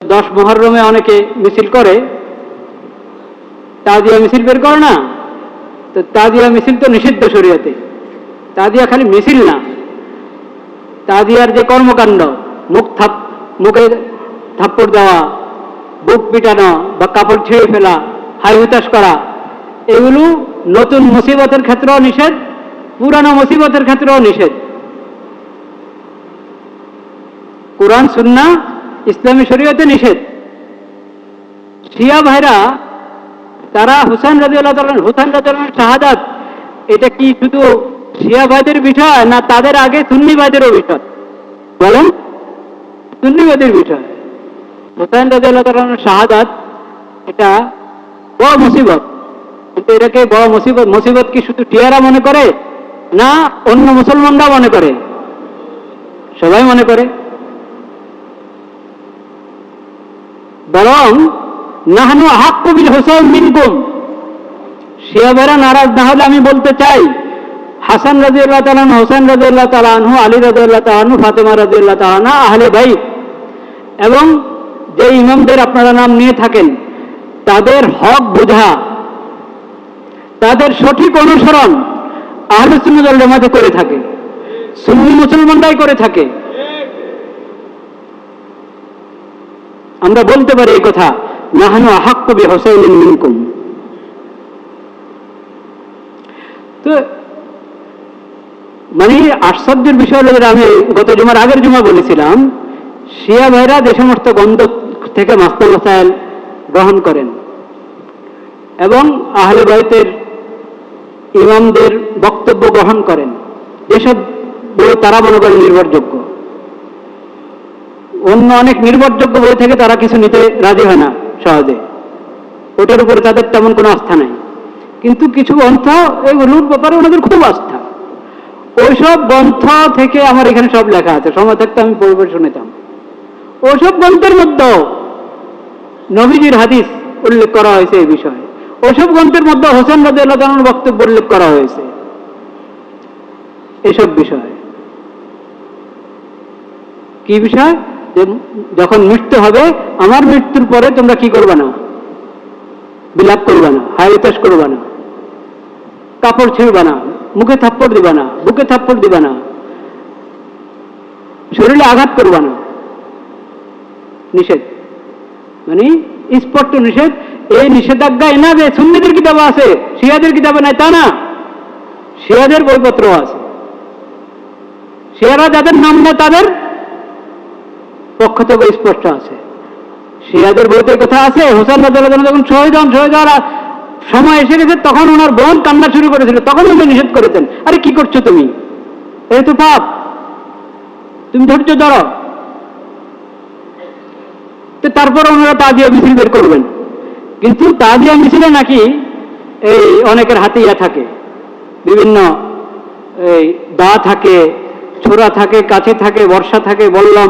10 মুহররমে অনেকে মিছিল করে, তাজিয়া মিছিল বের করে না? তো তাজিয়া মিছিল তো নিষিদ্ধ শরীয়তে। তাজিয়া খালি মিছিল না, তাজিয়ার যে কর্মকাণ্ড, মুখে থাপ্পড় দেওয়া, বুক পিটানো বা কাপড় ছেড়ে ফেলা, হাই হুতাশ করা, এগুলো নতুন মুসিবতের ক্ষেত্রেও নিষেধ, পুরানো মুসিবতের ক্ষেত্রেও নিষেধ। কোরআন সুন্নাহ ইসলামী শরীয়তে নিষেধ। শিয়া ভাইরা তারা হুসাইন রাদিয়াল্লাহু তাআলার শাহাদাত, এটা কি শুধু শিয়া ভাইদের বিষয় না তাদের আগে সুন্নি ভাইদেরও বিষয়? বলেন, সুন্নি ভাইদের বিষয়। হুসাইন রাদিয়াল্লাহু তাআলার শাহাদাত এটা বড় মুসিবত, কিন্তু এটাকে বড় মুসিবত কি শুধু শিয়ারা মনে করে না অন্য মুসলমানরা মনে করে? সবাই মনে করে। বরং নাহনু আহাক্কু বিল হুসাইন মিনকুম, শিয়া ভাইরা নারাজ না হলে আমি বলতে চাই, হাসান রাদিয়াল্লাহু তাআলা আনহু, হুসাইন রাদিয়াল্লাহু তাআলা আনহু, আলী রাদিয়াল্লাহু তাআলা আনহু, ফাতেমা রাদিয়াল্লাহু তাআলা আনহা আহলে বাইত, এবং যে ইমামদের আপনারা নাম নিয়ে থাকেন তাদের হক বোঝা, তাদের সঠিক অনুসরণ আহলে সুন্নাত ওয়াল জামাতে করে থাকে, সুন্নি মুসলমানরাই করে থাকে। আমরা বলতে পারি এই কথা, নাহনু আহাক্কু বি হুসাইনিন মিনকুম। তো মানে আশ্চর্যের বিষয় হলো, আমি গত জুমার আগের জুমা বলেছিলাম, শিয়া ভাইরা যে সমস্ত গন্ধ থেকে মাসলা মাসাইল গ্রহণ করেন এবং আহলে বাইতের ইমামদের বক্তব্য গ্রহণ করেন, এসব বই তারা মনে করেন নির্ভরযোগ্য। অন্য অনেক নির্ভরযোগ্য বই থেকে তারা কিছু নিতে রাজি হয় না সহজে, ওটার উপরে তাদের তেমন কোনো আস্থা নাই। কিন্তু কিছু গ্রন্থ, এগুলোর ব্যাপারে ওনাদের খুব আস্থা। ওইসব গ্রন্থ থেকে আমার এখানে সব লেখা আছে, সময় থাকতে আমি পড়বে শুনেতাম। ওইসব গ্রন্থের মধ্যেও নবীজির হাদিস উল্লেখ করা হয়েছে এই বিষয়ে। ওইসব গ্রন্থের মধ্যে হোসেন রাদিয়াল্লাহু তাআলার বক্তব্য উল্লেখ করা হয়েছে এসব বিষয়ে। কি বিষয়? যে যখন মৃত্যু হবে, আমার মৃত্যুর পরে তোমরা কি করবে না? বিলাপ করবে না, হাই হুতাশ করবে না, কাপড় ছিঁড়বে না, মুখে থাপ্পড় দিবা না, বুকে থাপ্পড় দিবা না, শরীরে আঘাত করবা না, নিষেধ। মানে স্পষ্ট নিষেধ। এই নিষেধাজ্ঞা না যে সুন্নিদের কিতাবে আছে, শিয়াদের কিতাবে নাই তা না, শিয়াদের বইপত্র আছে। শিয়ারা যাদের নাম নেয় তাদের পক্ষ থেকে স্পষ্ট আছে। শিয়াদের বইতে কথা আছে, হোসেন রাদিয়াল্লাহু তাআলা যখন শহীদ হওয়ার সময় এসে গেছে, তখন ওনার বোন কান্না শুরু করেছিল, তখন উনি নিষেধ করেছেন, আরে কি করছো তুমি, এই তো পাপ, তুমি ধৈর্য ধরো। তো তারপর ওনারা তাজিয়া মিছিল বের করবেন। কিন্তু তাজিয়া মিছিলে নাকি এই অনেকের হাতে ইয়া থাকে, বিভিন্ন এই দা থাকে, ছোরা থাকে, কাছি থাকে, বর্ষা থাকে, বললাম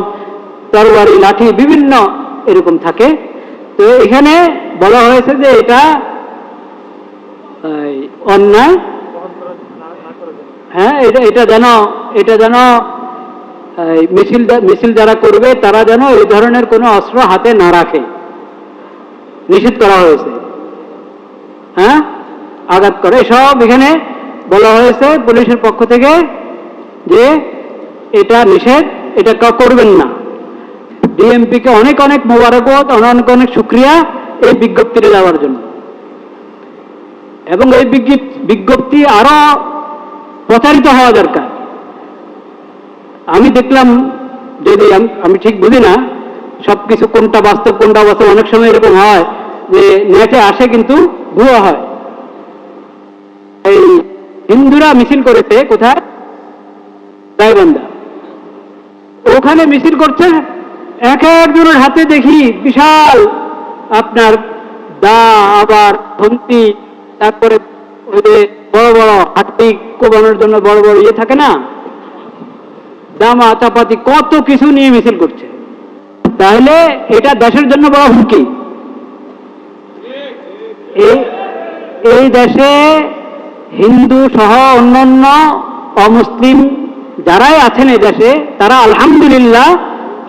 তরবারি, লাঠি, বিভিন্ন এরকম থাকে। তো এখানে বলা হয়েছে যে এটা অন্যায়, হ্যাঁ, এটা যেন মিছিল যারা করবে তারা যেন এই ধরনের কোনো অস্ত্র হাতে না রাখে, নিষেধ করা হয়েছে। হ্যাঁ, আঘাত করে সব এখানে বলা হয়েছে পুলিশের পক্ষ থেকে যে এটা নিষেধ, এটা করবেন না। ডিএমপিকে অনেক অনেক মোবারকবাদ, অনেক অনেক শুকরিয়া এই বিজ্ঞপ্তিটা দেওয়ার জন্য। এবং এই বিজ্ঞপ্তি আরো প্রচারিত হওয়া দরকার। আমি দেখলাম, যদি আমি ঠিক বুঝি না সবকিছু কোনটা বাস্তব কোনটা বাস্তব, অনেক সময় এরকম হয় যে নেটে আসে কিন্তু ভুয়া হয়। এই হিন্দুরা মিছিল করেছে কোথায়? গাইবান্ধা। ওখানে মিছিল করছে, এক একজনের হাতে দেখি বিশাল আপনার দা, আবার ধন্তি, তারপরে ওই যে বড় বড় হাতি কোবানোর জন্য বড় বড় ইয়ে থাকে না, দামা চাপাতি, কত কিছু নিয়ে মিছিল করছে। তাহলে এটা দেশের জন্য বড় হুমকি। এই দেশে হিন্দু সহ অন্যান্য অমুসলিম যারাই আছেন এই দেশে, তারা আলহামদুলিল্লাহ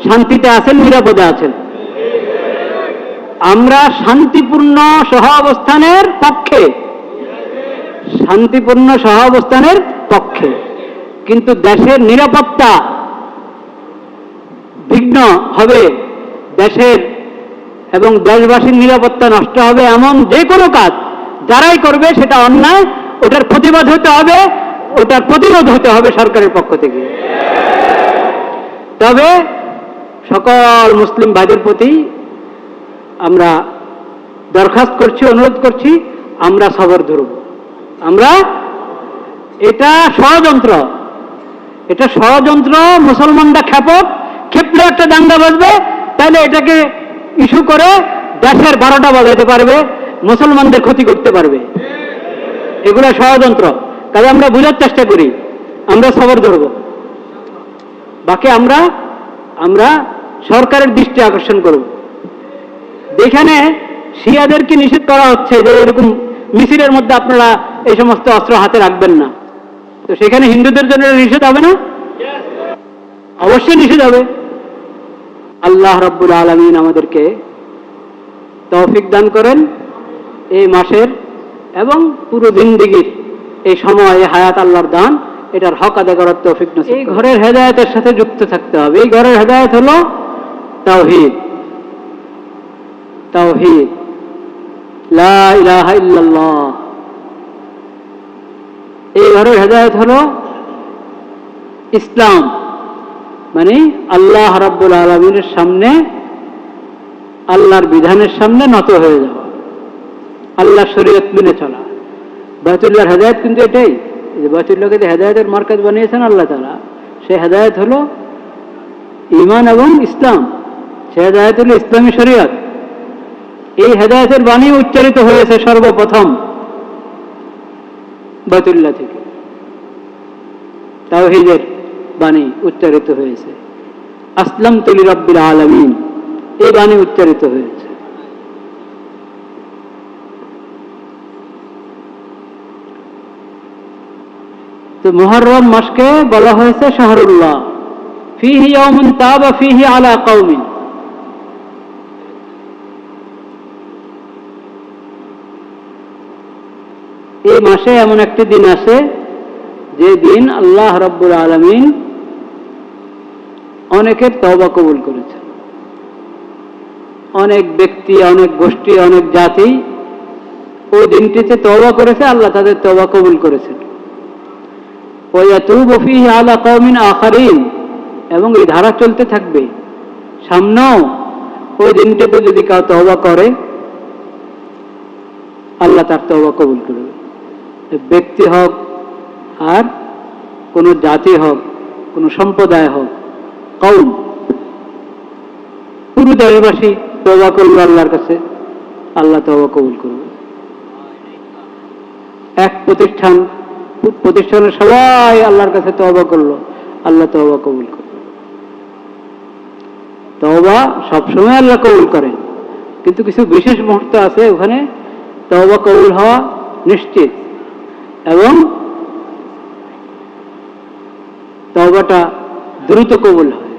শান্তিতে আছেন, নিরাপদে আছেন। আমরা শান্তিপূর্ণ সহাবস্থানের পক্ষে, শান্তিপূর্ণ সহাবস্থানের পক্ষে, কিন্তু দেশের নিরাপত্তা বিঘ্ন হবে, দেশের এবং দেশবাসীর নিরাপত্তা নষ্ট হবে এমন যে কোনো কাজ যারাই করবে সেটা অন্যায়, ওটার প্রতিবাদ হতে হবে, ওটার প্রতিরোধ হতে হবে সরকারের পক্ষ থেকে। তবে সকল মুসলিম ভাইদের প্রতি আমরা দরখাস্ত করছি, অনুরোধ করছি, আমরা সবর ধরব। আমরা এটা ষড়যন্ত্র, এটা ষড়যন্ত্র, মুসলমানরা ক্ষেপলে একটা দাঙ্গা বাজবে, তাহলে এটাকে ইস্যু করে দেশের 12টা বাজাতে পারবে, মুসলমানদের ক্ষতি করতে পারবে। এগুলো ষড়যন্ত্র। কাজে আমরা বোঝার চেষ্টা করি, আমরা সবর ধরব। বাকি আমরা সরকারের দৃষ্টি আকর্ষণ করব। যেখানে শিয়াদেরকে নিষেধ করা হচ্ছে যে এরকম মিছিলের মধ্যে আপনারা এই সমস্ত অস্ত্র হাতে রাখবেন না, তো সেখানে হিন্দুদের জন্য নিষেধ হবে না? অবশ্যই নিষেধ হবে। আল্লাহ রাব্বুল আলামিন আমাদেরকে তৌফিক দান করেন এই মাসের এবং পুরো জিন্দেগীর এই সময়, এই হায়াত আল্লাহর দান, এটার হক আদায় করার তৌফিক নসিব। এই ঘরের হেদায়েতের সাথে যুক্ত থাকতে হবে। এই ঘরের হেদায়েত হলো তাওহীদ, তাওহীদ, লা ইলাহা ইল্লাল্লাহ। এই ঘরের হেদায়েত হলো ইসলাম, মানে আল্লাহ রাব্বুল আলামিনের সামনে, আল্লাহর বিধানের সামনে নত হয়ে যাওয়া, আল্লাহর শরীয়ত মেনে চলা। বায়তুল্লাহর হেদায়েত কিন্তু এটাই, যে বায়তুল্লাহকে যে হেদায়েতের মার্কাজ বানিয়েছেন আল্লাহ তাআলা, সেই হেদায়েত হলো ঈমান এবং ইসলাম। সেই হেদায়েত হলো ইসলামী শরীয়ত। এই হেদায়েতের বাণী উচ্চারিত হয়েছে সর্বপ্রথম বায়তুল্লাহ থেকে, তাওহীদের বাণী উচ্চারিত হয়েছে। আসলামতু লিরাব্বিল আলামিন, এই বাণী উচ্চারিত হয়েছে। তো মুহররম মাসকে বলা হয়েছে শাহরুল্লাহ, ফীহি ইয়াউমুন তাবা ফীহি আলা কওমিন। এই মাসে এমন একটি দিন আসে যে দিন আল্লাহ রাব্বুল আলামিন অনেকের তওবা কবুল করেছেন। অনেক ব্যক্তি, অনেক গোষ্ঠী, অনেক জাতি ওই দিনটিতে তওবা করেছে, আল্লাহ তাদের তওবা কবুল করেছেন। ওয়া ইয়াতুবু ফীহি আলা কওমিন আখারিন, এবং এই ধারা চলতে থাকবে সামনেও। ওই দিনটাতে যদি কেউ তওবা করে আল্লাহ তার তওবা কবুল করবে। ব্যক্তি হোক আর কোন জাতি হোক, কোন সম্প্রদায় হোক, কওম, পুরো দেশবাসী তওবা করবে আল্লাহর কাছে, আল্লাহ তওবা কবুল করবে। এক প্রতিষ্ঠানের সবাই আল্লাহর কাছে তওবা করলো, আল্লাহ তওবা কবুল করবে। তওবা সবসময় আল্লাহ কবুল করেন, কিন্তু কিছু বিশেষ মুহূর্ত আছে ওখানে তওবা কবুল হওয়া নিশ্চিত, এবং তওবাটা দ্রুত কবুল হয়।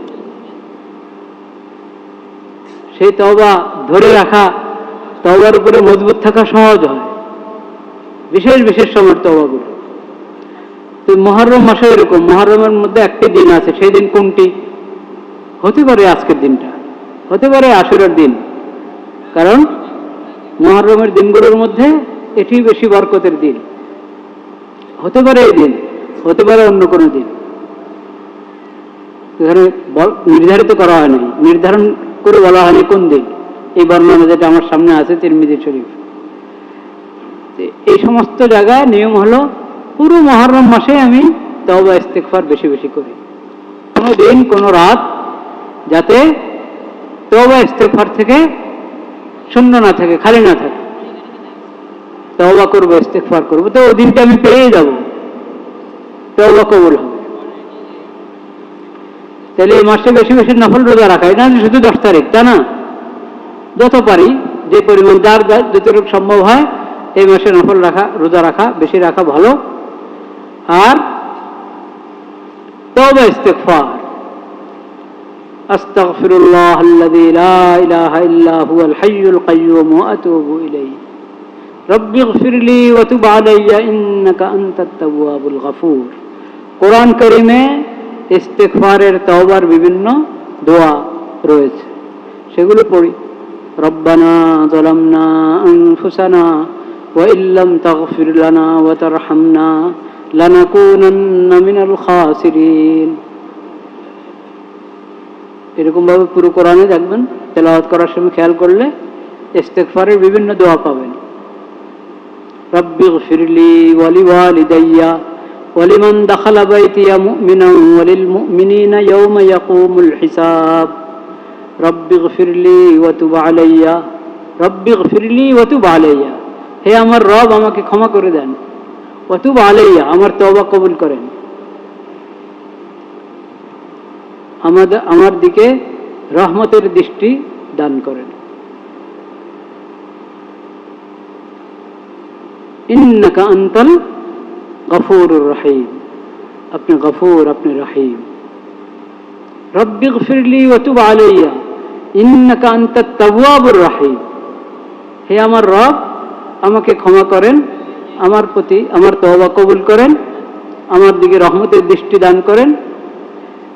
সেই তওবা ধরে রাখা, তওবার উপরে মজবুত থাকা সহজ হয় বিশেষ বিশেষ সময়ের তওবাগুলো। তো মুহররম মাসে এরকম, মুহররমের মধ্যে একটি দিন আছে। সেই দিন কোনটি? হতে পারে আজকের দিনটা, হতে পারে আশুরার দিন, কারণ মুহররমের দিনগুলোর মধ্যে এটি বেশি বরকতের দিন। হতে পারে এই দিন, হতে পারে অন্য কোনো দিন। এখানে নির্ধারিত করা হয় নাই, নির্ধারণ করে বলা হয়নি কোন দিন। এই বর্ণনা যেটা আমার সামনে আছে তিরমিজি শরীফ, এই সমস্ত জায়গায় নিয়ম হলো পুরো মুহররম মাসে আমি তওবা ইস্তিগফার বেশি বেশি করি। কোনো দিন, কোনো রাত যাতে তওবা ইস্তিগফার থেকে শূন্য না থাকে, খালি না থাকে। তওবা করবো, ইস্তিগফার করবো, তো ওই দিনটা আমি পেয়ে যাব, তওবা কবুল হবে। তাহলে এই মাসে বেশি বেশি নফল রোজা রাখা, এটা শুধু 10 তারিখ তা না, যত পারি, যে পরিমাণ যার যতটুকু সম্ভব হয় এই মাসে নফল রাখা, রোজা রাখা, বেশি রাখা ভালো। আর তওবা ইস্তিগফার, আস্তাগফিরুল্লাহাল্লাযী লা ইলাহা ইল্লা হুয়াল হাইয়ুল কাইয়্যুম ওয়া আতুবু ইলাইহি রব্বিগফিরলি ওয়া তুব আলাইয়া ইন্নাকা আনতাত তাওয়াবুল গফুর। কোরআন কারীমে ইস্তিগফারের তওবার বিভিন্ন দোয়া রয়েছে, সেগুলো পড়ি। রব্বানা যালামনা আনফুসানা ওয়া ইল্লাম তাগফির লানা ওয়া তারহামনা লানাকুনান্না মিনাল খাসিরিন। এরকম ভাবে পুরো কোরআনে দেখবেন, তেলাওয়াত করার সময় খেয়াল করলে ইস্তিগফারের বিভিন্ন দোয়া পাবেন। রব্বিগফিরলি ওয়া লিওয়ালিদাইয়া ওয়া লিমান দাখালা বাইতিয়া মুমিনান ওয়া লিল মুমিনিনা ইয়াওমা ইয়াকুমুল হিসাব। রব্বিগফিরলি ওয়া তুব আলাইয়া, রব্বিগফিরলি ওয়া তুব আলাইয়া, হে আমার রব আমাকে ক্ষমা করে দেন। ওয়া তুব আলাইয়া, আমার তওবা কবুল করেন, আমার দিকে রহমতের দৃষ্টি দান করেন। ইন্নাকা আনতাল গফুরুর রহিম, আপনি গফুর, আপনি রহিম। রব্বিগফিরলি ওয়া তুব আলাইয়া ইন্নাকা আনতাত তাওয়াবুর রহিম, হে আমার রব আমাকে ক্ষমা করেন, আমার প্রতি আমার তওবা কবুল করেন, আমার দিকে রহমতের দৃষ্টি দান করেন।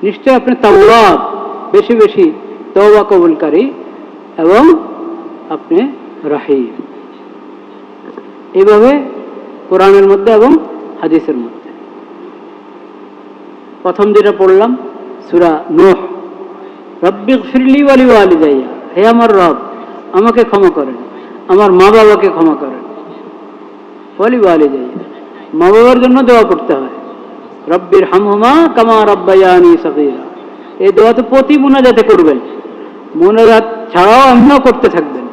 নিশ্চয় আপনি তাওয়াব, বেশি বেশি তওবা কবুলকারী, এবং আপনি রহিম। এইভাবে কোরআনের মধ্যে এবং হাদিসের মধ্যে। প্রথম যেটা পড়লাম সূরা নূহ, রব্বিগফিরলি ওয়া লিওয়ালিদাইয়া, হে আমার রব আমাকে ক্ষমা করেন, আমার মা বাবাকে ক্ষমা করেন। ওয়া লিওয়ালিদাইয়া, মা বাবার জন্য দোয়া করতে হয়। রব্বির হামহুমা কামা রাব্বায়ানি সগীরা, এই দোয়া তো প্রতি মুনাজাতে করবেন, মুনাজাত ছাড়াও এমনও করতে থাকবেন।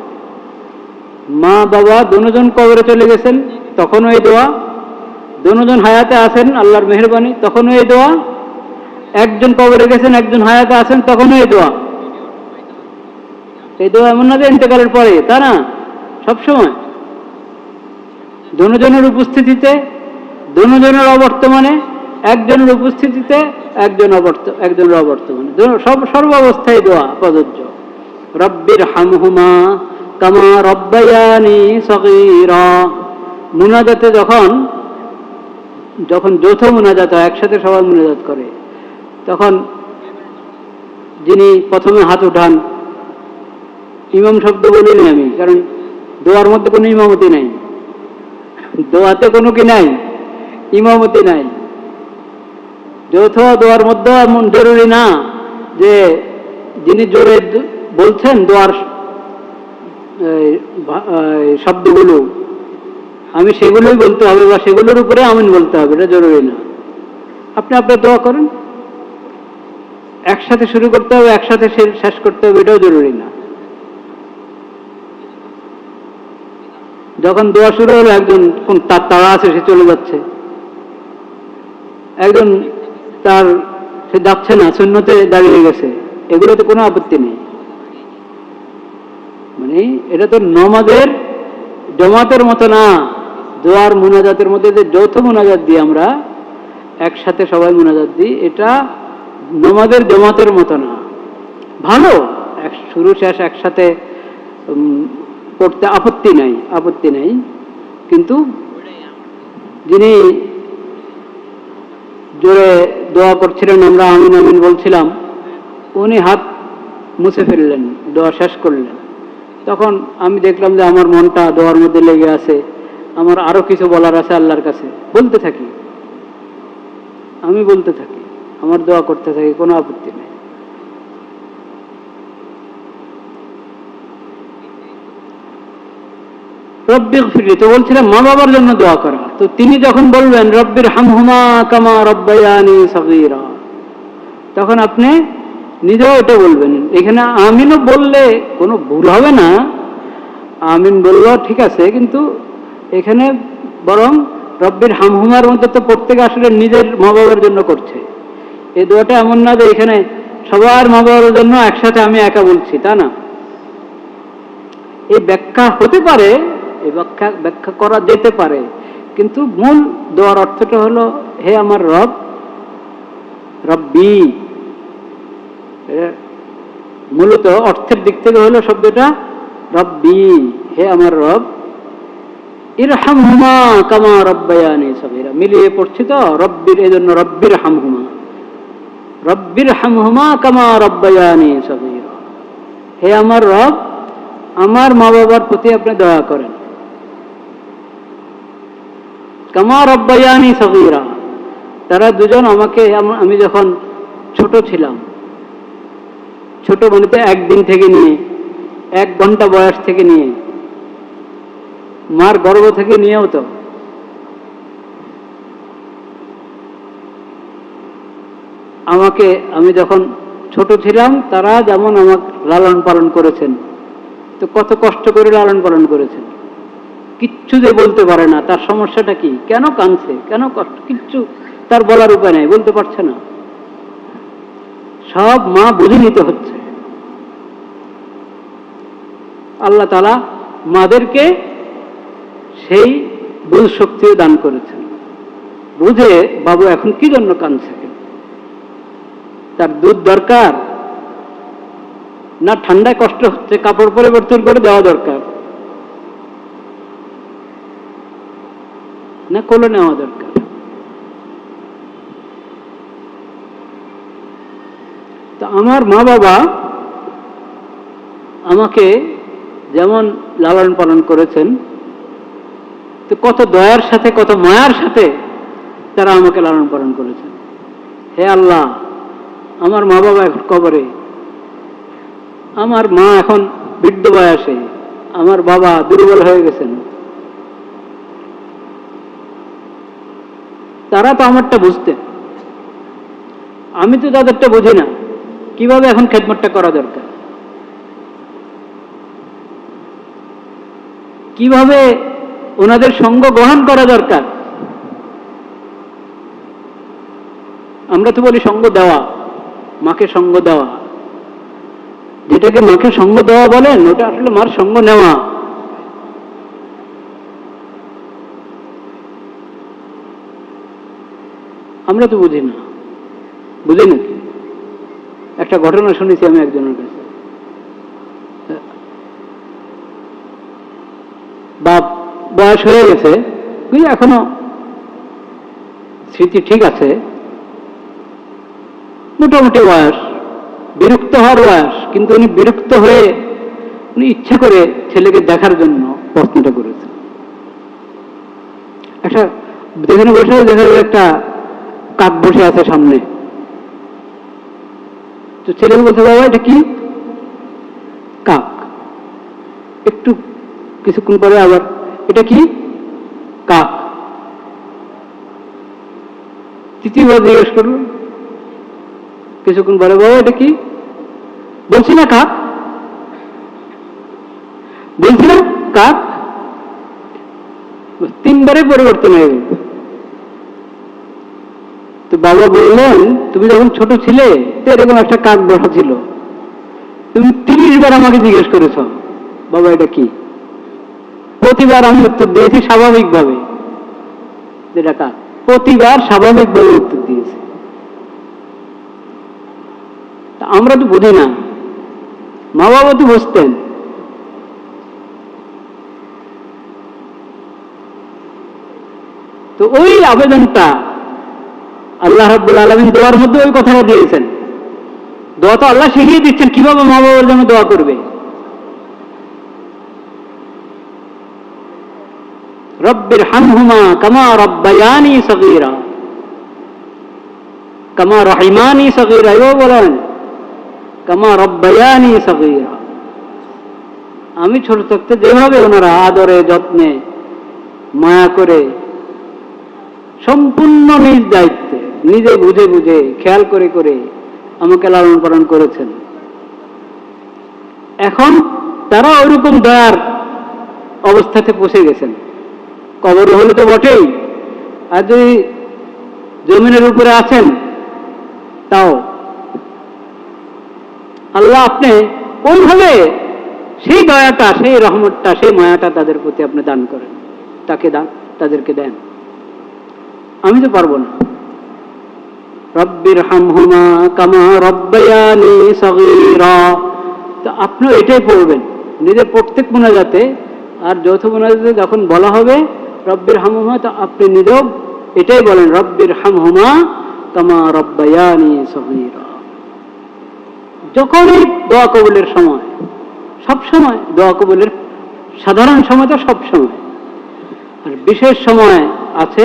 মা বাবা দুজন কবরে চলে গেছেন তখনও এই দোয়া, দুজন হায়াতে আছেন আল্লাহর মেহেরবানি তখনও এই দোয়া, একজন কবরে গেছেন একজন হায়াতে আছেন তখনও এই দোয়া। এই দোয়া এমন না যে ইন্তেকালের পরে, তা না, সবসময় দুজনের উপস্থিতিতে, দুজনের অবর্তমানে, একজনের উপস্থিতিতে একজনের অবর্তমানে, সর্বাবস্থায় দোয়া প্রযোজ্য। রব্বির হামহুমা কামা রব্বায়ানি সগীরা। মুনাজাতে যখন যৌথ মুনাজাত হয়, একসাথে সবাই মুনাজাত করে, তখন যিনি প্রথমে হাত উঠান, ইমাম শব্দ বলিনি আমি, কারণ দোয়ার মধ্যে কোনো ইমামতি নাই, দোয়াতে কোনো কি নাই, ইমামতি নাই। যৌথ দোয়ার মধ্যে এমন জরুরি না যে যিনি জোরে বলছেন দোয়ার শব্দগুলো আমি সেগুলোই বলতে হবে বা সেগুলোর উপরে আমিন বলতে হবে, এটা জরুরি না। আপনি আপনার দোয়া করেন, একসাথে শুরু করতে হবে একসাথে শেষ করতে হবে, এটাও জরুরি না। যখন দোয়া শুরু হলো, একজন তার তাড়া আছে সে চলে যাচ্ছে, একজন তার সে যাচ্ছে না, সুন্নতে দাঁড়িয়ে গেছে, এগুলোতে কোনো আপত্তি নেই। মানে এটা তো নমাজের জমাতের মতো না, দোয়ার মুনাজাতের মধ্যে যে যৌথ মুনাজাত দিই আমরা, একসাথে সবাই মুনাজাত দিই, এটা নমাজের জমাতের মতো না। ভালো, শুরু শেষ একসাথে করতে আপত্তি নাই, কিন্তু যিনি জোরে দোয়া করছিলেন, আমরা আমিন আমিন বলছিলাম, উনি হাত মুছে ফেললেন, দোয়া শেষ করলেন। তখন আমি দেখলাম যে আমার মনটা দোয়ার মধ্যে লেগে আছে, আমার আরো কিছু বলার আছে আল্লাহর কাছে, বলতে থাকি, আমি বলতে থাকি, আমার দোয়া করতে থাকি, কোনো আপত্তি নেই। রব্বিগফিরলি, তো বলছিলাম মা বাবার জন্য দোয়া করা, তো তিনি যখন বলবেন রব্বির হামহুমা কামা রব্বায়ানি সগীরা, তখন আপনি নিজেও এটা বলবেন। এখানে আমিনও বললে কোনো ভুল হবে না, আমিন বললেও ঠিক আছে, কিন্তু এখানে বরং রব্বির হামহুমার মধ্যে তো প্রত্যেকে আসলে নিজের মা বাবার জন্য করছে। এই দোয়াটা এমন না যে এখানে সবার মা বাবার জন্য একসাথে আমি একা বলছি, তা না। এই ব্যাখ্যা হতে পারে, এই ব্যাখ্যা করা যেতে পারে, কিন্তু মূল দোয়ার অর্থটা হলো হে আমার রব, রব্বি, মূলত অর্থের দিক থেকে হলো শব্দটা রব্বি, হে আমার রব, ইরহামহুমা কামা রব্বায়ানি সগীরা, মিলিয়ে পড়ছি তো রব্বির, এই জন্য রব্বির হামহুমা, রব্বির হামহুমা কামা রব্বায়ানি সগীরা, হে আমার রব, আমার মা বাবার প্রতি আপনি দয়া করেন, কামা রব্বায়ানি সগীরা, তারা দুজন আমাকে, আমি যখন ছোট ছিলাম, ছোট মানে তো একদিন থেকে নিয়ে, 1 ঘন্টা বয়স থেকে নিয়ে, মার গর্ভ থেকে নিয়েও তো আমাকে, আমি যখন ছোট ছিলাম তারা যেমন আমাকে লালন পালন করেছেন, তো কত কষ্ট করে লালন পালন করেছেন, কিচ্ছু যে বলতে পারে না তার সমস্যাটা কি, কেন কাঁদছে, কেন কষ্ট, কিচ্ছু তার বলার উপায় নাই, বলতে পারছে না, সব মা বুঝে নিতে হচ্ছে। আল্লাহ তাআলা মাদেরকে সেই বুঝ শক্তিও দান করেছেন, বুঝে বাবু এখন কি জন্য কাঁদছে, তার দুধ দরকার না ঠান্ডায় কষ্ট হচ্ছে, কাপড় পরিবর্তন করে দেওয়া দরকার, না কোলে নেওয়া দরকার। তো আমার মা বাবা আমাকে যেমন লালন পালন করেছেন, তো কত দয়ার সাথে, কত মায়ার সাথে তারা আমাকে লালন পালন করেছেন। হে আল্লাহ, আমার মা বাবা এখন কবরে, আমার মা এখন বৃদ্ধ বয়সে, আমার বাবা দুর্বল হয়ে গেছেন, তারা তো আমারটা বুঝতেন, আমি তো তাদেরটা বুঝি না, কিভাবে এখন খেদমতটা করা দরকার, কিভাবে ওনাদের সঙ্গ গ্রহণ করা দরকার। আমরা তো বলি সঙ্গ দেওয়া, মাকে সঙ্গ দেওয়া, যেটাকে মাকে সঙ্গ দেওয়া বলেন ওটা আসলে মার সঙ্গ নেওয়া। আমরা তো বুঝি না, বুঝি নাকি? একটা ঘটনা শুনেছি আমি একজনের কাছে, বাপ বয়স হয়ে গেছে, এখনো স্মৃতি ঠিক আছে, মোটামুটি বয়স, বিরক্ত হওয়ার বয়স, কিন্তু উনি বিরক্ত হয়ে উনি ইচ্ছা করে ছেলেকে দেখার জন্য প্রশ্নটা করেছে। একটা যেখানে বসে দেখা যায় একটা কাক বসে আছে সামনে, তো ছেলেকে বলতে, বাবা এটা কি? কাক। একটু কিছুক্ষণ পরে আবার, এটা কি? কাক। তৃতীয়বার জিজ্ঞেস করল, কিছুক্ষণ পরে, বাবা এটা কি? বলছি না কাক, বলছি না কাক। 3বারে পরিবর্তন হয়ে গেল। তো বাবা বললেন, তুমি যখন ছোট ছিলে এরকম একটা কাক বসা ছিল, তুমি 30 বার আমাকে জিজ্ঞেস করেছ বাবা এটা কি, প্রতিবার আমি উত্তর দিয়েছি স্বাভাবিকভাবে, যেটা কাক, প্রতিবার স্বাভাবিকভাবে উত্তর দিয়েছি। আমরা তো বুঝি না, মা বাবা তো বুঝতেন। তো ওই আবেদনটা আল্লাহ রাব্বুল আলামিন দোয়ার মধ্যে ওই কথাটা দিয়েছেন। দোয়া তো আল্লাহ শিখিয়ে দিচ্ছেন কিভাবে মা বাবার জন্য দোয়া করবে। রব্বির হামহুমা কামা রব্বায়ানি সগীরা, কামা রহিমানি সগীরা, এও বলেন কামা রব্বায়ানি সগীরা, আমি ছোট থাকতে যেভাবে ওনারা আদরে যত্নে মায়া করে সম্পূর্ণ নিজ দায়িত্বে নিজে বুঝে বুঝে খেয়াল করে করে আমাকে লালন পালন করেছেন, এখন তারা ওইরকম দয়ার অবস্থাতে পৌঁছে গেছেন। কবরে হলে তো বটেই, আর যদি জমিনের উপরে আছেন তাও আল্লাহ আপনি কোনভাবে সেই দয়াটা, সেই রহমতটা, সেই মায়াটা তাদের প্রতি আপনি দান করেন, তাদেরকে দেন। আমি তো পারবো না। রব্বির হামহুমা কামা রব্বায়ানি সগীরা, তো আপনিও এটাই পড়বেন নিজের প্রত্যেক মোনাজাতে। আর যৌথ মোনাজাতে যখন বলা হবে রব্বির হামহুমা, তো আপনি নিজেও এটাই বলেন, রব্বির হামহুমা কামা রব্বায়ানি সগীরা। যখনই দোয়া কবুলের সময়, সব সময় দোয়া কবুলের সাধারণ সময় তো সব সময়, আর বিশেষ সময় আছে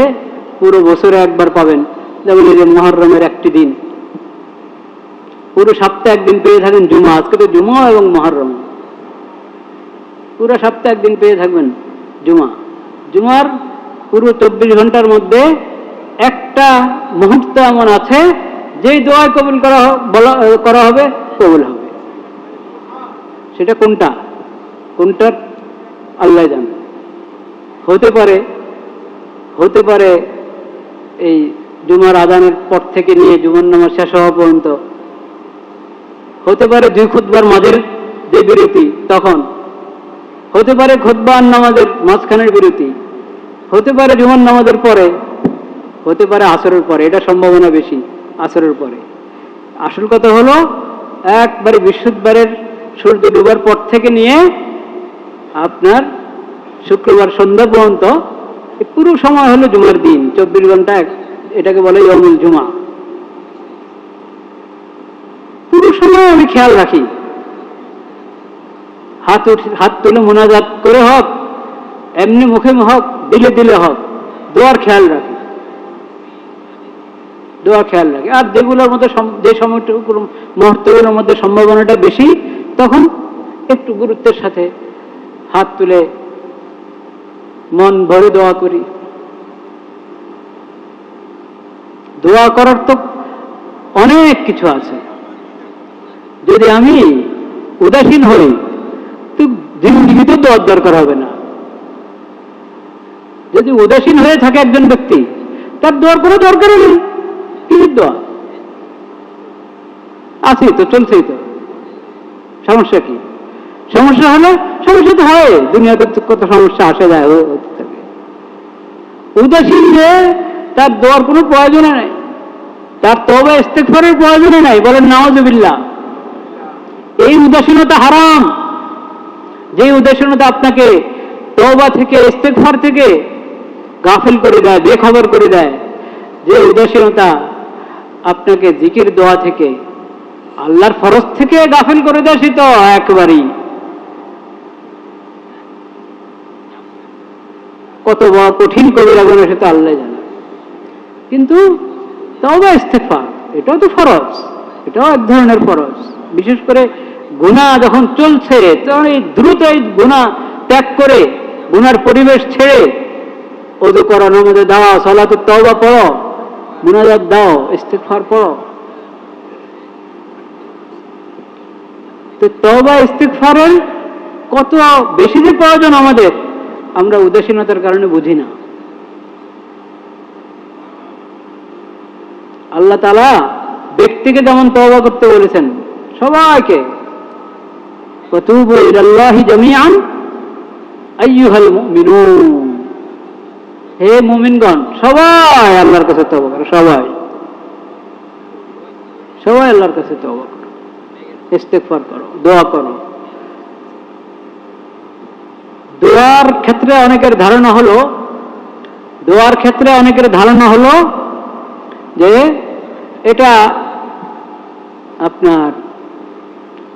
পুরো বছরে একবার পাবেন, যেমন এই যে মুহররমের একটি দিন, পুরো সপ্তাহে একদিন পেয়ে থাকেন জুমা। আজকে তো জুমা এবং মুহররম, পুরো সপ্তাহে একদিন পেয়ে থাকবেন জুমা। জুমার পুরো 24 ঘন্টার মধ্যে একটা মুহূর্ত এমন আছে যেই দোয়া কবুল করা হবে, কবুল হবে। সেটা কোনটা কোনটার আল্লাহ জানে। হতে পারে এই জুমার আজানের পর থেকে নিয়ে জুমার নামাজ শেষ হওয়া পর্যন্ত, হতে পারে 2 খুতবার মাঝের যে বিরতি তখন, হতে পারে খুতবা আর নামাজের মাঝখানের বিরতি, হতে পারে জুমার নামাজের পরে, হতে পারে আসরের পরে। এটা সম্ভাবনা বেশি আসরের পরে। আসল কথা হলো একবারে বৃহস্পতিবারের সূর্য ডুবার পর থেকে নিয়ে আপনার শুক্রবার সন্ধ্যা পর্যন্ত পুরো সময় হলো জুমার দিন, 24 ঘন্টা, এটাকে বলে ইয়াউমুল জুমা। পুরো সময় আমি খেয়াল রাখি, হাত তুলে মোনাজাত করে হোক, এমনি মুখে হোক, দিলে হোক, দোয়ার খেয়াল রাখি। আর যেগুলোর মধ্যে যে সময়টুকু মুহূর্তগুলোর মধ্যে সম্ভাবনাটা বেশি, তখন একটু গুরুত্বের সাথে হাত তুলে মন ভরে দোয়া করি। দোয়া করার তো অনেক কিছু আছে। যদি আমি উদাসীন হই তো জিন্দিগিতে দোয়ার দরকার হবে না। যদি উদাসীন হয়ে থাকে একজন ব্যক্তি, তার দোয়ার কোনো দরকারই নেই। কি দোয়া আছে তো, চলছেই তো, সমস্যা কি? সমস্যা হলে সমস্যা তো হয়, দুনিয়াতে কত সমস্যা আসে যায়, হতে থাকে। উদাসীন যে তার দোয়ার কোনো প্রয়োজনে নাই, তার তওবা ইস্তেগফারের প্রয়োজনে নাই, বলেন নাউযুবিল্লাহ। এই উদাসীনতা হারাম। যে উদাসীনতা আপনাকে তওবা থেকে, ইস্তেগফার থেকে গাফিল করে দেয়, বেখবর করে দেয়, যে উদাসীনতা আপনাকে জিকির দোয়া থেকে, আল্লাহর ফরজ থেকে গাফিল করে দেয়, সে তো একবারই কত বড় কঠিন কবিরা গুনাহ, সে তো আল্লাহ জানে। কিন্তু তওবা ইস্তেগফার এটাও তো ফরজ, এটাও এক ধরনের ফরজ। বিশেষ করে গুনাহ যখন চলছে, তখন এই দ্রুত এই গুনাহ ত্যাগ করে, গুনার পরিবেশ ছেড়ে ওযু করো, নামাজে দাও, সালাতুত তওবা পড়ো, মুনাজাত দাও, ইস্তেগফার পড়ো। তো তওবা ইস্তেগফারের কত বেশি যে প্রয়োজন আমাদের, আমরা উদাসীনতার কারণে বুঝি না। আল্লাহ তাআলা ব্যক্তিকে যেমন তওবা করতে বলেছেন, সবাইকে, ফাতুবু ইলাল্লাহি জামিআন আইয়ুহাল মুমিনুন, হে মুমিনগণ, সবাই আল্লাহর কাছে তওবা করো, সবাই আল্লাহর কাছে তওবা করো, ইস্তেগফার করো, দোয়া করো। দোয়ার ক্ষেত্রে অনেকের ধারণা হলো যে এটা আপনার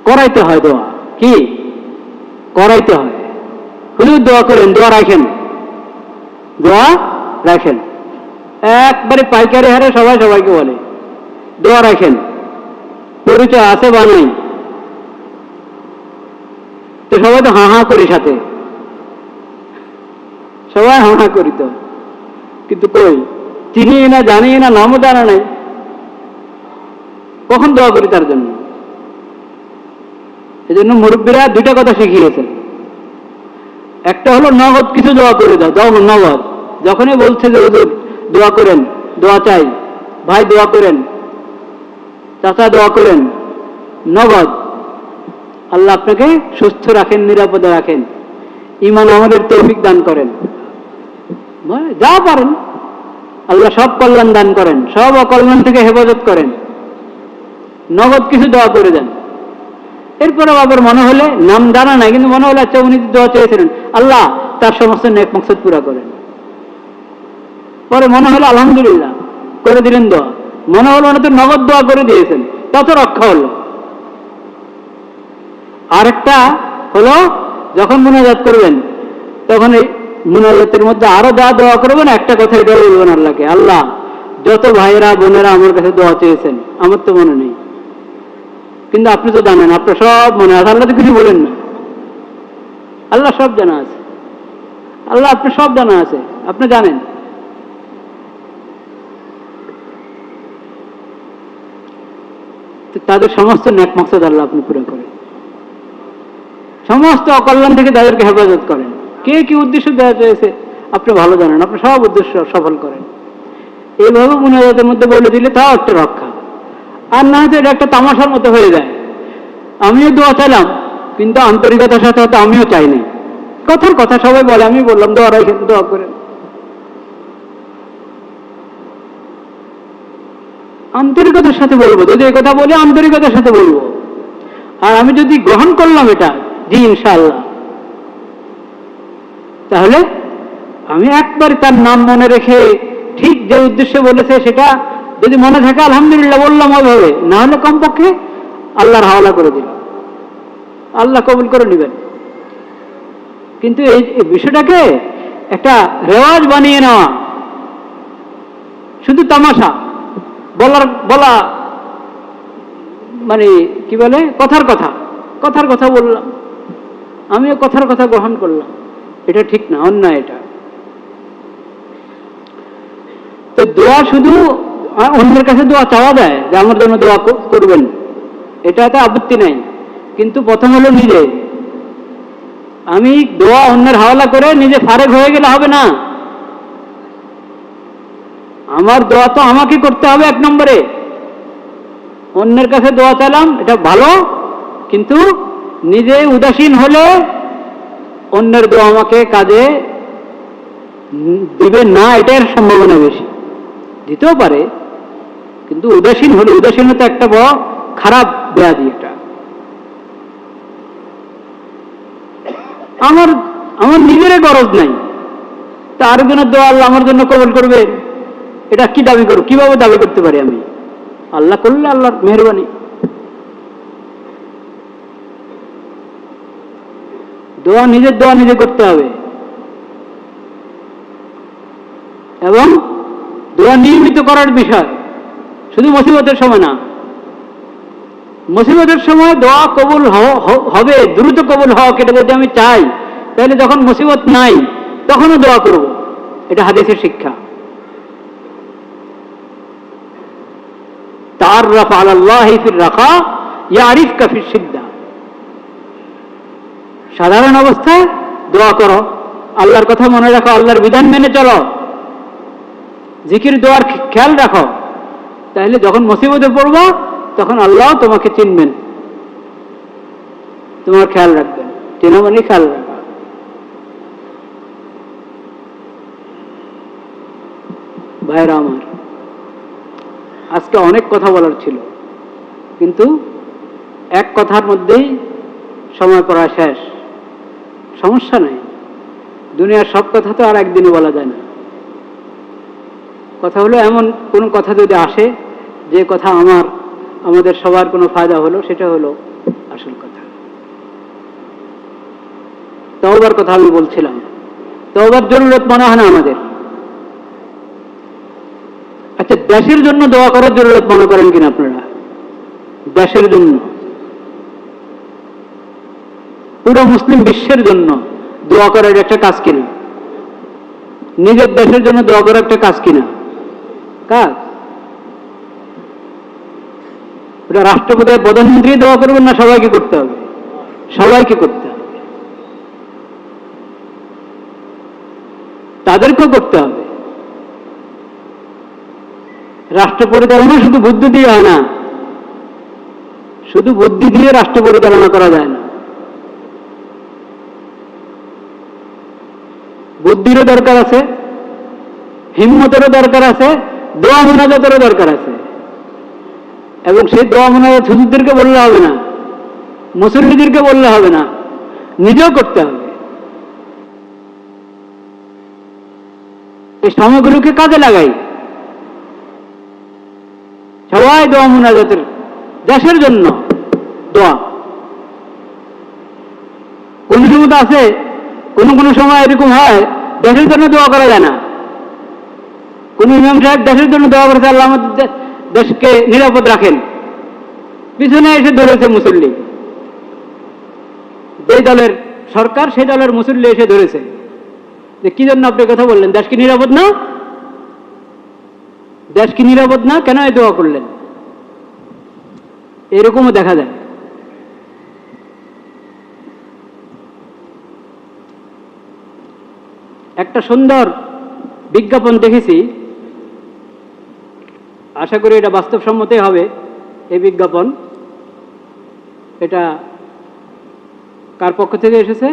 করাইতে হয়, দোয়া কি করাইতে হয়, হুজুর দোয়া করেন, দোয়া রাখেন, একবারে পাইকারি হারে সবাইকে বলে দোয়া রাখেন, পরিচয় আছে বা নাই, তো সবাই তো হা করি, সাথে সবাই হা করি, তো কিন্তু কই চিনি না, জানি না, নামও জানা নাই, কখন দোয়া করি তার জন্য? এই জন্য মুরব্বীরা 2টা কথা শিখিয়েছেন। একটা হলো নগদ কিছু দোয়া করে দাও, নগদ। যখনই বলছে যে হুজুর দোয়া করেন, দোয়া চাই, ভাই দোয়া করেন, চাচা দোয়া করেন, নগদ। আল্লাহ আপনাকে সুস্থ রাখেন, নিরাপদে রাখেন, ঈমান আমাদের তৌফিক দান করেন, যা পারেন আল্লাহ সব কল্যাণ দান করেন, সব অকল্যাণ থেকে হেফাজত করেন, নগদ কিছু দোয়া করে দেন। এরপরে আবার মনে হলে, নাম জানা নাই কিন্তু মনে হলে আচ্ছা উনি দোয়া চেয়েছিলেন, আল্লাহ তার সমস্ত নেক মকসদ পুরা করেন। পরে মনে হলো আলহামদুলিল্লাহ করে দিলেন দোয়া, মনে হলো ওনার তো নগদ দোয়া করে দিয়েছেন, তত রক্ষা হলো। আরেকটা হলো যখন মুনাজাত করবেন তখন এই মুনাজাতের মধ্যে আরো যা দোয়া করবেন একটা কথা এটা বলবেন আল্লাহকে, আল্লাহ যত ভাইয়েরা বোনেরা আমার কাছে দোয়া চেয়েছেন আমার তো মনে নেই, কিন্তু আপনি তো জানেন, আপনার সব মনে আছে, আল্লাহ তো কিছু বলেন না, আল্লাহ সব জানা আছে, আল্লাহ আপনার সব জানা আছে, আপনি জানেন। তাদের সমস্ত নেক মকসদ আল্লাহ আপনি পুরো করেন, সমস্ত অকল্যাণ থেকে তাদেরকে হেফাজত করেন। কে কি উদ্দেশ্য দেওয়া চেয়েছে আপনি ভালো জানেন, আপনি সব উদ্দেশ্য সফল করেন। এইভাবে মুনাজাতের মধ্যে বলে দিলে তাও একটা রক্ষা। আর না হয়তো এটা একটা তামাশার মতো হয়ে যায়, আমিও দোয়া চাইলাম কিন্তু আন্তরিকতার সাথে হয়তো আমিও চাইনি, কথার কথা সবাই বলে, আমি বললাম দোয়া রাখেন, দোয়া করেন। আন্তরিকতার সাথে বলবো, যদি এই কথা বলি আন্তরিকতার সাথে বলবো। আর আমি যদি গ্রহণ করলাম এটা, জি ইনশাআল্লাহ, তাহলে আমি একবার তার নাম মনে রেখে ঠিক যে উদ্দেশ্যে বলেছে সেটা যদি মনে থাকে আলহামদুলিল্লাহ বললাম ওইভাবে, না হলে কমপক্ষে আল্লাহর হাওলা করে দিলাম, আল্লাহ কবুল করে নেবেন। কিন্তু এই বিষয়টাকে একটা রেওয়াজ বানিয়ে নেওয়া, শুধু তামাশা বলা, মানে কি বলে কথার কথা বললাম, আমিও কথার কথা গ্রহণ করলাম, এটা ঠিক না, অন্যায় এটা। তো দোয়া শুধু অন্যের কাছে দোয়া চাওয়া যায় যে আমার জন্য দোয়া করবেন, এটাতে আপত্তি নাই, কিন্তু প্রথম হলো নিজে। আমি দোয়া অন্যের হাওলা করে নিজে ফারেক হয়ে গেলে হবে না, আমার দোয়া তো আমাকে করতে হবে এক নম্বরে। অন্যের কাছে দোয়া চাইলাম এটা ভালো, কিন্তু নিজে উদাসীন হলে অন্যের দোয়া আমাকে কাজে দিবে না, এটার সম্ভাবনা বেশি। দিতেও পারে, কিন্তু উদাসীন হলে, উদাসীনতা একটা বড় খারাপ ব্যাধি। এটা আমার নিজের গরজ নাই, তা আরেকজনের দোয়া আল্লাহ আমার জন্য কবুল করবে, এটা কি দাবি করব, কিভাবে দাবি করতে পারি আমি? আল্লাহ করলে আল্লাহর মেহেরবানি। নিজের দোয়া নিজে করতে হবে, এবং দোয়া নিয়মিত করার বিষয়, শুধু মুসিবতের সময় না। মুসিবতের সময় দোয়া কবুল হবে, দ্রুত কবুল হওয়া, এটা যদি আমি চাই, তাহলে যখন মুসিবত নাই তখনও দোয়া করব, এটা হাদিসের শিক্ষা। তাআররাফ আলাল্লাহি ফির রাখা ইয়ারিফকা ফিস সিদ্দা। সাধারণ অবস্থায় দোয়া করো, আল্লাহর কথা মনে রাখো, আল্লাহর বিধান মেনে চলো, জিকির দোয়ার খেয়াল রাখো, তাহলে যখন মুসিবতে পড়বা তখন আল্লাহ তোমাকে চিনবেন, তোমার খেয়াল রাখবেন। চেনা মানে খেয়াল রাখা। ভাইরা আমার, আজকে অনেক কথা বলার ছিল, কিন্তু এক কথার মধ্যেই সময় পড়া শেষ। সমস্যা নাই, দুনিয়ার সব কথা তো আর একদিনে বলা যায় না। কথা হলো এমন কোনো কথা যদি আসে যে কথা আমাদের সবার কোনো ফায়দা হলো, সেটা হলো আসল কথা। তওবার কথা আমি বলছিলাম, তওবার জরুরত মনে হয় না আমাদের। আচ্ছা, দেশের জন্য দোয়া করার জরুরত মনে করেন কিনা আপনারা? দেশের জন্য, পুরো মুসলিম বিশ্বের জন্য দোয়া করার একটা কাজ কিনা? নিজের দেশের জন্য দোয়া করার একটা কাজ কিনা? কাজ। ওটা রাষ্ট্রপতি প্রধানমন্ত্রী দোয়া করবেন না, সবাইকে করতে হবে? সবাইকে করতে হবে, তাদেরকেও করতে হবে। রাষ্ট্র পরিচালনা শুধু বুদ্ধি দিয়ে হয় না, শুধু বুদ্ধি দিয়ে রাষ্ট্র পরিচালনা করা যায় না, বুদ্ধিরও দরকার আছে, হিম্মতেরও দরকার আছে, দোয়া মুনাজাতেরও দরকার আছে। এবং সেই দোয়া মুনাজাত হুজুরদেরকে বললে হবে না, মুসল্লিদেরকে বললে হবে না, নিজেও করতে হবে। এই সময়গুলোকে কাজে লাগাই, সবাই দোয়া মুনাজাতের, দেশের জন্য দোয়া। কোন সময় আছে, কোন সময় এরকম হয় দেশের জন্য দোয়া করা যায় না। কোন ইমাম সাহেব দেশের জন্য দোয়া করেছে, আল্লাহ আমাদের দেশকে নিরাপদ রাখেন, পিছনে এসে ধরেছে মুসল্লি, যে দলের সরকার সেই দলের মুসল্লি এসে ধরেছে যে কি জন্য আপনি কথা বললেন, দেশ কি নিরাপদ না? দেশ কি নিরাপদ না, কেন এই দোয়া করলেন? এরকমও দেখা যায়। একটা সুন্দর বিজ্ঞাপন দেখেছি, আশা করি এটা বাস্তবসম্মতই হবে এই বিজ্ঞাপন। এটা কার পক্ষ থেকে এসেছে?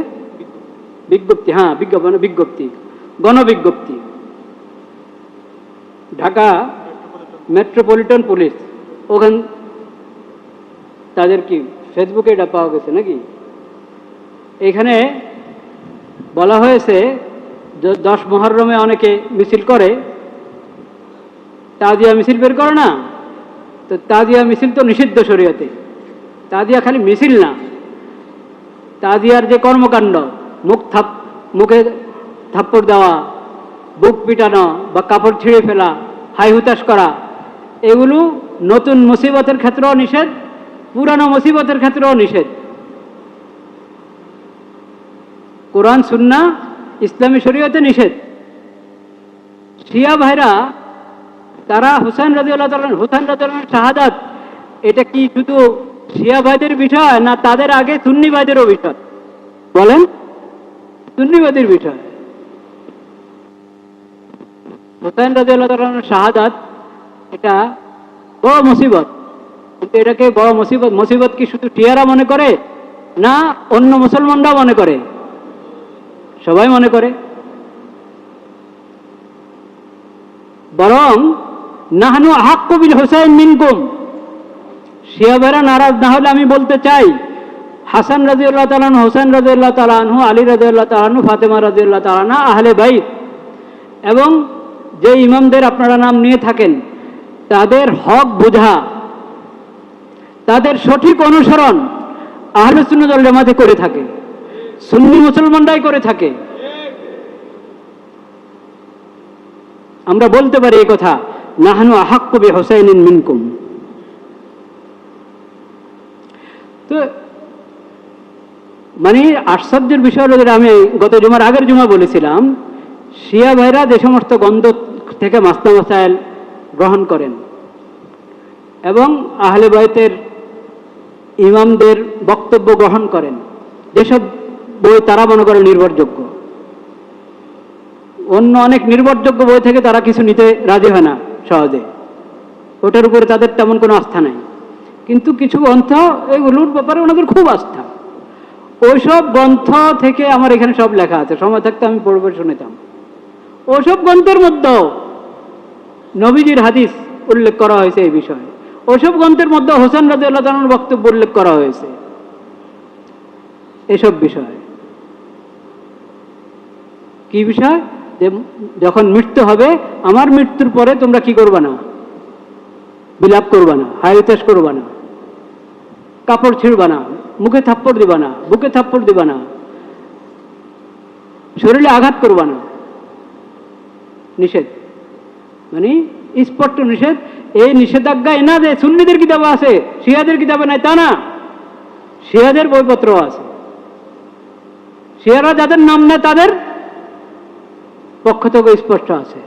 বিজ্ঞপ্তি, হ্যাঁ বিজ্ঞাপন, বিজ্ঞপ্তি, গণবিজ্ঞপ্তি। ঢাকা মেট্রোপলিটন পুলিশ, ওখান তাদের কি ফেসবুকে এটা পাওয়া গেছে নাকি? এখানে বলা হয়েছে 10 মুহররমে অনেকে মিছিল করে, তাজিয়া মিছিল বের করে না, তো তাজিয়া মিছিল তো নিষিদ্ধ শরীয়তে। তাজিয়া খালি মিছিল না, তাজিয়ার যে কর্মকাণ্ড, মুখে থাপ্পড় দেওয়া, বুক পিটানো বা কাপড় ছিঁড়ে ফেলা, হাই হুতাশ করা, এগুলো নতুন মুসিবতের ক্ষেত্রেও নিষেধ, পুরানো মুসিবতের ক্ষেত্রেও নিষেধ। কোরআন সুন্নাহ ইসলামী শরীয়তে নিষেধ। শিয়া ভাইরা তারা হুসাইন রাদিয়াল্লাহু তাআলা, হুসাইন রাদিয়াল্লাহু শাহাদাত, এটা কি শুধু শিয়া ভাইদের বিষয় না তাদের আগে সুন্নি ভাইদেরও বিষয়? বলেন, সুন্নিবাদের বিষয়। হুসাইন রাদিয়াল্লাহু তাআলা শাহাদাত এটা বড় মুসিবত, কিন্তু এটাকে বড় মুসিবত, মুসিবত কি শুধু শিয়ারা মনে করে না অন্য মুসলমানরাও মনে করে? সবাই মনে করে। বরং নাহনু আহাক্কু বিল হুসাইন মিনকুম, শিয়া ভাইরা নারাজ না হলে আমি বলতে চাই, হাসান রাদিয়াল্লাহু তাআলা আনহু, হুসাইন রাদিয়াল্লাহু তাআলা আনহু, আলী রাদিয়াল্লাহু তাআলা আনহু, ফাতেমা রাদিয়াল্লাহু তাআলা আনহা আহলে বাইত, এবং যে ইমামদের আপনারা নাম নিয়ে থাকেন তাদের হক বোঝা, তাদের সঠিক অনুসরণ আহলে সুন্নাত ওয়াল জামাতে করে থাকে, সুন্নি মুসলমানরাই করে থাকে। আমরা বলতে পারি এই কথা, নাহনু আহাক্কু বি হুসাইনিন মিনকুম। তো মানে আশ্চর্যের বিষয় হলো, যেটা আমি গত জুমার আগের জুমা বলেছিলাম, শিয়া ভাইরা যে সমস্ত গন্ধ থেকে মাসলা মাসাইল গ্রহণ করেন এবং আহলে বাইতের ইমামদের বক্তব্য গ্রহণ করেন, যেসব বই তারা মনে করে নির্ভরযোগ্য, অন্য অনেক নির্ভরযোগ্য বই থেকে তারা কিছু নিতে রাজি হয় না সহজে, ওটার উপরে তাদের তেমন কোনো আস্থা নাই। কিন্তু কিছু গ্রন্থ, এগুলোর ব্যাপারে ওনাদের খুব আস্থা। ওইসব গ্রন্থ থেকে আমার এখানে সব লেখা আছে, সময় থাকতে আমি পড়বে শুনেতাম। ওসব গ্রন্থের মধ্যে নবীজির হাদিস উল্লেখ করা হয়েছে এই বিষয়ে, ওসব গ্রন্থের মধ্যে হোসেন রাদিয়াল্লাহু তাআলার বক্তব্য উল্লেখ করা হয়েছে এসব বিষয়। কি বিষয়? যে যখন মৃত্যু হবে, আমার মৃত্যুর পরে তোমরা কি করবা না? বিলাপ করবা না, হায়তাস করবা না, কাপড় ছিঁড়বা না, মুখে থাপ্পড় দিবা না, বুকে থাপ্পড় দিবা না, শরীরে আঘাত করবা না, নিষেধ, মানে স্পষ্ট নিষেধ। এই নিষেধাজ্ঞা এনা যে সুন্নিদের কিতাবে আছে, শিয়াদের কিতাবে নাই তা না, শিয়াদের বইপত্র আছে, শিয়ারা যাদের নাম নেয় তাদের পক্ষ থেকে স্পষ্ট আছে।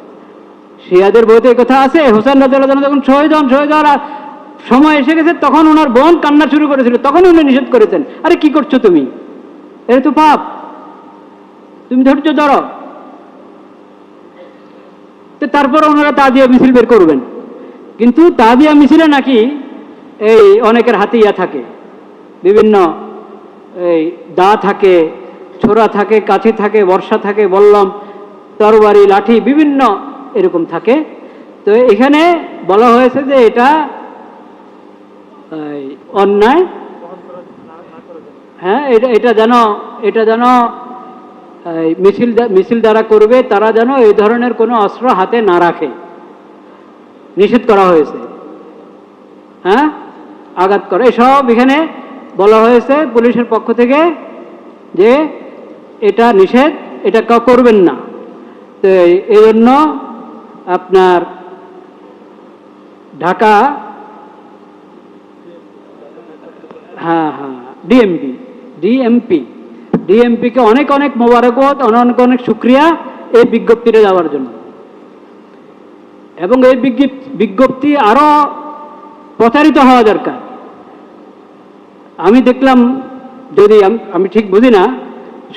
শিয়াদের বইতে কথা আছে, হোসেন রাদিয়াল্লাহু তাআলা যখন শহীদ হওয়ার সময় এসে গেছে, তখন ওনার বোন কান্না শুরু করেছিল, তখন উনি নিষেধ করেছেন, আরে কি করছো তুমি, এটা তো পাপ, তুমি ধৈর্য ধরো। তারপর ওনারা তাজিয়া মিছিল বের করবেন, কিন্তু তাজিয়া মিছিলে নাকি এই অনেকের হাতে ইয়া থাকে, বিভিন্ন এই দা থাকে, ছোরা থাকে, কাছে থাকে, বর্ষা থাকে, বললাম তরবারি, লাঠি, বিভিন্ন এরকম থাকে। তো এখানে বলা হয়েছে যে এটা অন্যায়, হ্যাঁ, এটা যেন মিছিল দ্বারা করবে তারা যেন এই ধরনের কোনো অস্ত্র হাতে না রাখে, নিষেধ করা হয়েছে। হ্যাঁ, আঘাত করে এসব এখানে বলা হয়েছে পুলিশের পক্ষ থেকে যে এটা নিষেধ, এটা কেউ করবেন না। তো এই জন্য আপনার ঢাকা ডিএমপিকে অনেক অনেক মোবারকবাদ, অনেক অনেক শুকরিয়া এই বিজ্ঞপ্তিটা দেওয়ার জন্য। এবং এই বিজ্ঞপ্তি আরো প্রচারিত হওয়া দরকার। আমি দেখলাম, যদি আমি ঠিক বুঝি না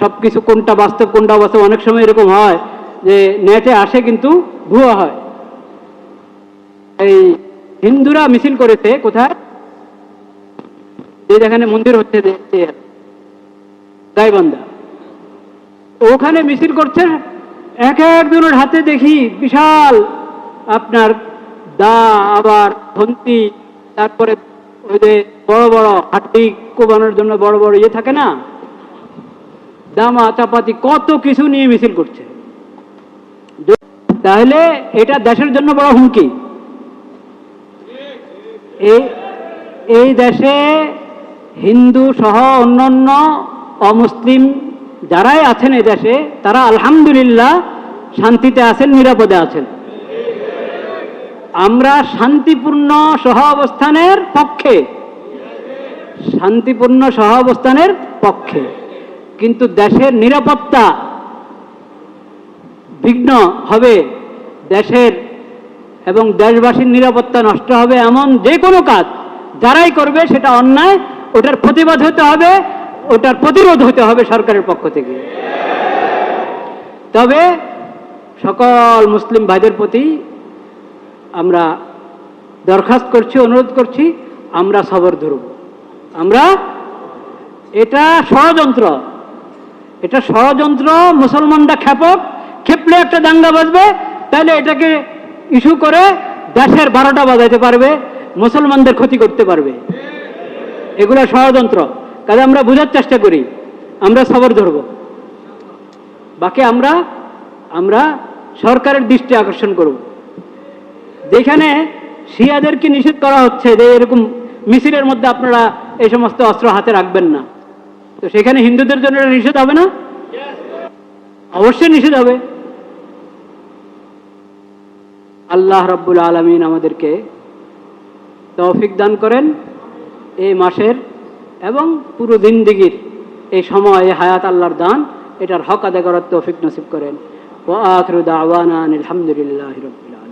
সবকিছু কোনটা বাস্তব কোনটা অবাস্তব, অনেক সময় এরকম হয় যে নেটে আসে কিন্তু ভুয়া হয়। এই হিন্দুরা মিছিল করেছে কোথায়, যেখানে মন্দির হচ্ছে গাইবান্ধা, ওখানে মিছিল করছে। এক একজনের হাতে দেখি বিশাল আপনার দা, আবার ধন্তি, তারপরে ওই যে বড় বড় হাড্ডি কোবানোর জন্য বড় বড় ইয়ে থাকে না, দামা চাপাতি, কত কিছু নিয়ে মিছিল করছে। তাহলে এটা দেশের জন্য বড় হুমকি। এই দেশে হিন্দু সহ অন্যান্য অমুসলিম যারাই আছেন এই দেশে, তারা আলহামদুলিল্লাহ শান্তিতে আছেন, নিরাপদে আছেন। আমরা শান্তিপূর্ণ সহ অবস্থানের পক্ষে, শান্তিপূর্ণ সহ অবস্থানের পক্ষে। কিন্তু দেশের নিরাপত্তা বিঘ্ন হবে, দেশের এবং দেশবাসীর নিরাপত্তা নষ্ট হবে এমন যে কোনো কাজ যারাই করবে সেটা অন্যায়, ওটার প্রতিবাদ হতে হবে, ওটার প্রতিরোধ হতে হবে সরকারের পক্ষ থেকে। তবে সকল মুসলিম ভাইদের প্রতি আমরা দরখাস্ত করছি, অনুরোধ করছি, আমরা সবর ধরব। আমরা এটা ষড়যন্ত্র, মুসলমানরা খেপলে একটা দাঙ্গা বাজবে, তাহলে এটাকে ইস্যু করে দেশের 12টা বাজাইতে পারবে, মুসলমানদের ক্ষতি করতে পারবে। এগুলো ষড়যন্ত্র। কাজে আমরা বোঝার চেষ্টা করি, আমরা সবর ধরব। বাকি আমরা সরকারের দৃষ্টি আকর্ষণ করব। যেখানে শিয়াদেরকে নিষেধ করা হচ্ছে যে এরকম মিছিলের মধ্যে আপনারা এই সমস্ত অস্ত্র হাতে রাখবেন না, তো সেখানে হিন্দুদের জন্য নিষেধ হবে না? অবশ্যই নিষেধ হবে। আল্লাহ রাব্বুল আলামিন আমাদেরকে তৌফিক দান করেন এই মাসের এবং পুরো জিন্দেগীর এই সময়, হায়াত আল্লাহর দান, এটার হক আদায় করার তৌফিক নসিব করেন। ওয়া আখিরু দাওয়ানা আনিল হামদুলিল্লাহি রাব্বিল আলামিন।